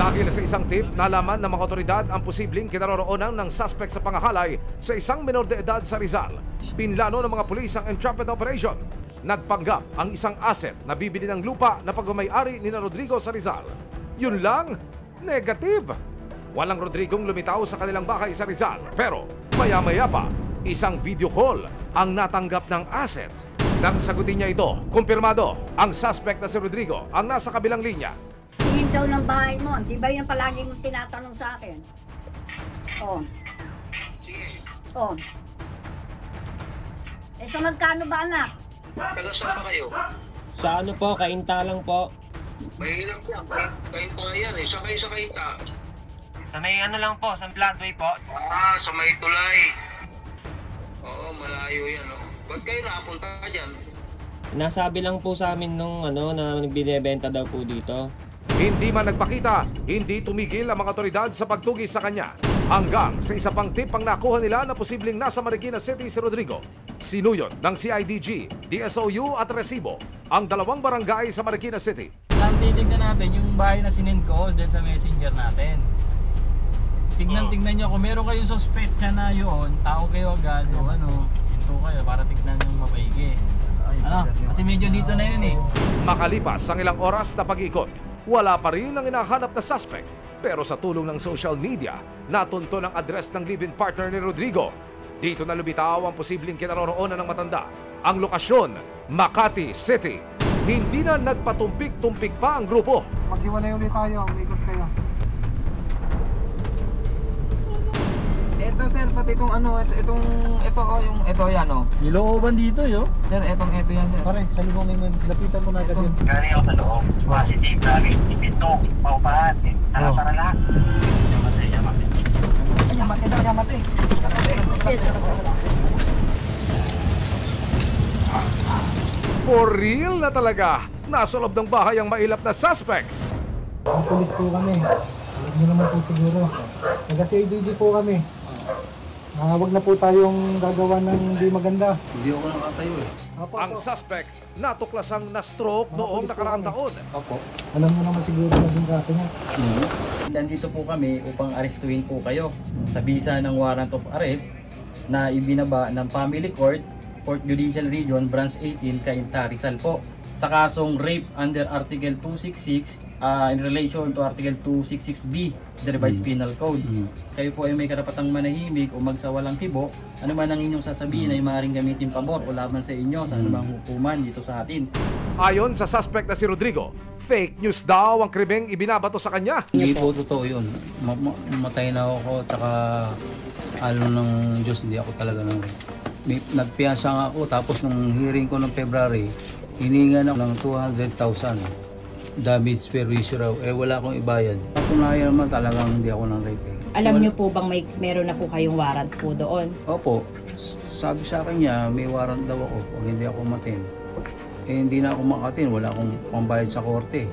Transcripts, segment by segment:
Dahil sa isang tip, nalaman ng mga otoridad ang posibleng kinaroroonan ng suspect sa pangahalay sa isang menor de edad sa Rizal. Pinlano ng mga pulis ang entrapment operation. Nagpanggap ang isang asset na bibili ng lupa na pagmamay-ari ni Rodrigo sa Rizal. Yun lang, negative. Walang Rodrigong lumitaw sa kanilang bahay sa Rizal. Pero maya-maya pa, isang video call ang natanggap ng asset. Nang sagutin niya ito, kumpirmado, ang suspect na si Rodrigo ang nasa kabilang linya. Tingin daw ng bahay mo, di ba yun palagi mong tinatanong sa akin? Oh. Oh. Eh, sa magkano ba, anak? Taga saan pa kayo? Sa ano po, Kainta lang po. Mahirap yan. Kainta yan eh. Saan kayo sa Kainta? Sa may ano lang po, sa Flatway po. Sa may tulay. Oo, malayo yan. Oh. Ba't kayo nakapunta dyan? Nasabi lang po sa amin nung na binibenta daw po dito. Hindi man nagpakita, hindi tumigil ang mga otoridad sa pagtugis sa kanya. Hanggang sa isa pang tip ang nakuha nila na posibleng nasa Marikina City si Rodrigo. Sinuyod ng CIDG, DSOU at Resibo ang dalawang barangay sa Marikina City. Titignan natin yung bahay na sinend ko din sa messenger natin. Tignan nyo kung meron kayong suspect na yun, tao kayo agad o hinto kayo para tignan nyo mabaigi. Kasi medyo dito na yun eh. Makalipas ang ilang oras na pag-ikot, wala pa rin ang hinahanap na suspect. Pero sa tulong ng social media, natunto ng address ng live-in partner ni Rodrigo. Dito na lumitaw ang posibleng kinaroroonan ng matanda. Ang lokasyon, Makati City. Hindi na nagpatumpik-tumpik pa ang grupo. Maghiwalay ulit tayo, umikot kayo. Ito sir, pati itong ito yan o. Nilooban dito yo. Sir, ito yan sir. Pare, sa libong naman, lapitan mo na agad yun. Galing ako sa loob. Positive, lagi, ipinto, paupahan. Para lahat. Yamate. Yamate. For real na talaga, nasa loob ng bahay ang mailap na suspect. Ang pulis po kami. Alam nyo naman po siguro. Taga-CIDG po kami. Huwag na po tayong gagawa ng hindi maganda. Hindi ako nakatayo eh. Ang suspect natuklasang na-stroke noong nakaraang taon. Opo. Alam nyo naman siguro naging kaso niya. Nandito po kami upang arestuhin po kayo sa bisa ng warrant of arrest na ibinaba ng Family Court, Court Judicial Region, Branch 18, Cainta, Rizal po. Sa kasong rape under Article 266 in relation to Article 266B, the Revised Penal Code. Kayo po ay may karapatang manahimik o magsawalang kibo. Ano man ang inyong sasabihin ay maaaring gamitin pabor o laban sa inyo sa anumang hukuman dito sa atin. Ayon sa suspect na si Rodrigo, fake news daw ang krimeng ibinabato sa kanya. Hindi po totoo yun. Mamatay na ako, tsaka ng Diyos, hindi ako talaga nagpiyansa nga ako, tapos nung hearing ko ng February, hiningan ako ng 200,000 damage per issue raw. Wala akong ibayad. Patunayan naman talagang hindi ako ng rape. Alam niyo po bang meron na po kayong warrant po doon? Opo. Sabi sa akin niya, may warrant daw ako pag hindi ako matin. Hindi na ako makatin. Wala akong pambayad sa korte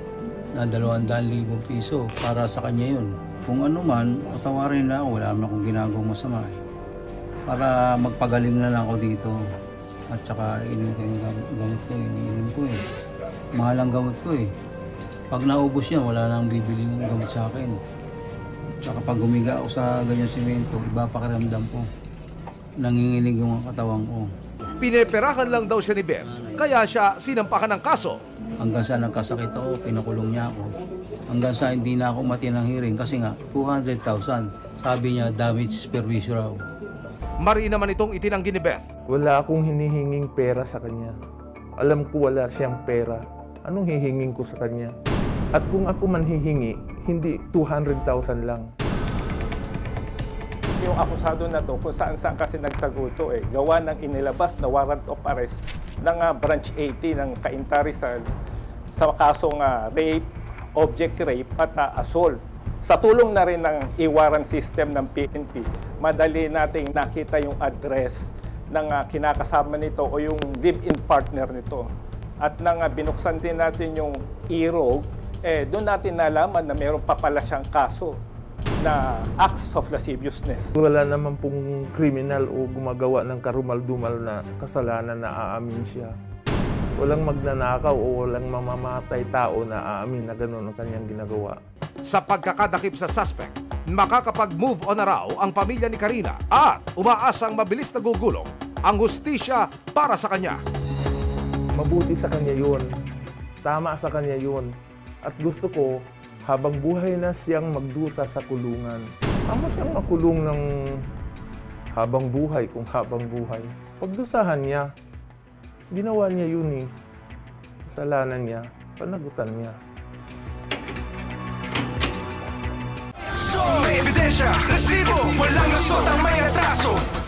na 200,000 piso para sa kanya yun. Kung ano man, patawarin na ako. Wala naman akong ginagawang masama. Para magpagaling na lang ako dito. At saka inom ko yung gamot ko, iniinom ko eh. Mahal ang gamot ko eh. Pag naubos yan, wala nang bibili ng gamot sa akin. Tsaka pag humiga ako sa ganyan simento, iba pakiramdam ko. Nanginginig yung katawan ko. Pineperahan lang daw siya ni Beth, kaya siya sinampakan ng kaso. Hanggang sa nagkasakit ako, pinakulong niya ako. Hanggang sa hindi na ako mati ng hearing kasi nga 200,000. Sabi niya, damage per issue raw. Mari naman itong itinanggi ni Beth. Wala akong hinihinging pera sa kanya. Alam ko wala siyang pera. Anong hihingin ko sa kanya? At kung ako man hihingi, hindi 200,000 lang. Yung akusado na to, kung saan kasi nagtago ito gawa ng inilabas na warrant of arrest ng Branch 80 ng Cainta Rizal sa kasong rape, object rape at assault. Sa tulong na rin ng e-warrant system ng PNP, madali nating nakita yung address ng kinakasama nito o yung live-in partner nito. At nang binuksan din natin yung e-rogue, doon natin nalaman na mayroon pa pala siyang kaso na acts of lasciviousness. Wala naman pong kriminal o gumagawa ng karumal-dumal na kasalanan na aamin siya. Walang magnanakaw o walang mamamatay tao na aamin na gano'n ang kanyang ginagawa. Sa pagkakadakip sa suspect, makakapag-move on na raw ang pamilya ni Karina at umaasang mabilis na gugulong ang hustisya para sa kanya. Mabuti sa kanya yun. Tama sa kanya yun. At gusto ko, habang buhay na siyang magdusa sa kulungan. Tama siyang makulong ng habang buhay kung habang buhay. Pagdusahan niya, ginawa niya yun eh. Kasalanan niya, panagutan niya. May ebidensya, resibo, walang lusot ang may atraso.